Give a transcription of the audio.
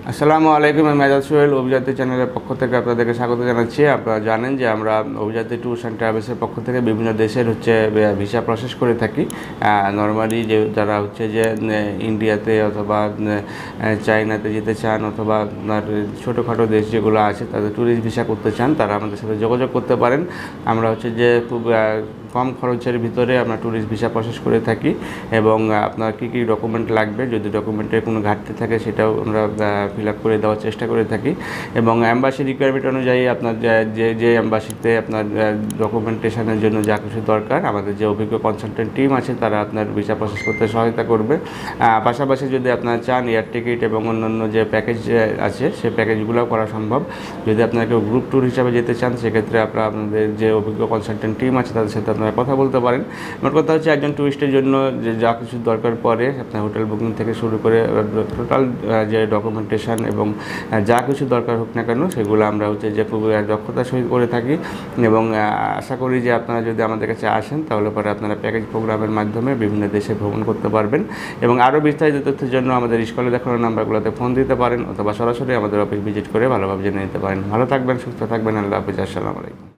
আসসালামু আলাইকুম। আমি মেজাজ সোহেল অভিযাত্রী চ্যানেলের পক্ষ থেকে আপনাদেরকে স্বাগত জানাচ্ছি। আপনারা জানেন যে আমরা অভিযাত্রী ট্যুরস অ্যান্ড ট্রাভেলসের পক্ষ থেকে বিভিন্ন দেশের ভিসা প্রসেস করে থাকি। নর্মালি যে যারা যে ইন্ডিয়াতে অথবা চায়নাতে যেতে চান অথবা আপনার ছোটোখাটো দেশ যেগুলো আছে তাদের ট্যুরিস্ট ভিসা করতে চান, তারা আমাদের সাথে যোগাযোগ করতে পারেন। আমরা যে খুব কম খরচের ভিতরে আমরা ট্যুরিস্ট ভিসা প্রসেস করে থাকি এবং আপনার কী কী ডকুমেন্ট লাগবে, যদি ডকুমেন্টের কোনো ঘাটতি থাকে সেটাও আমরা ফিল আপ করে দেওয়ার চেষ্টা করে থাকি। এবং অ্যাম্বাসি রিকোয়ারমেন্ট অনুযায়ী আপনার যে অ্যাম্বাসিতে আপনার ডকুমেন্টেশনের জন্য যা কিছু দরকার, আমাদের যে অভিজ্ঞ কনসালটেন্ট টিম আছে তারা আপনার ভিসা প্রসেস করতে সহায়তা করবে। পাশাপাশি যদি আপনারা চান এয়ার টিকিট এবং অন্যান্য যে প্যাকেজ আছে সেই প্যাকেজগুলোও করা সম্ভব। যদি আপনারা কেউ গ্রুপ ট্যুর হিসাবে যেতে চান সেক্ষেত্রে আপনারা আপনাদের যে অভিজ্ঞ কনসালটেন্ট টিম আছে তাদের সাথে আপনারা কথা বলতে পারেন। আমার কথা একজন ট্যুরিস্টের জন্য যে যা কিছু দরকার পড়ে, আপনার হোটেল বুকিং থেকে শুরু করে টোটাল যে ডকুমেন্টেশন এবং যা কিছু দরকার হোক না কেন সেগুলো আমরা যে খুব দক্ষতার সহিত করে থাকি। এবং আশা করি যে আপনারা যদি আমাদের কাছে আসেন তাহলে পরে আপনারা প্যাকেজ প্রোগ্রামের মাধ্যমে বিভিন্ন দেশে ভ্রমণ করতে পারবেন। এবং আরও বিস্তারিত তথ্যের জন্য আমাদের স্ক্রিনে দেখানো নাম্বারগুলোতে ফোন দিতে পারেন অথবা সরাসরি আমাদের অফিস ভিজিট করে ভালোভাবে জেনে নিতে পারেন। ভালো থাকবেন, সুস্থ থাকবেন। আল্লাহ হাফিজ। আসসালামু আলাইকুম।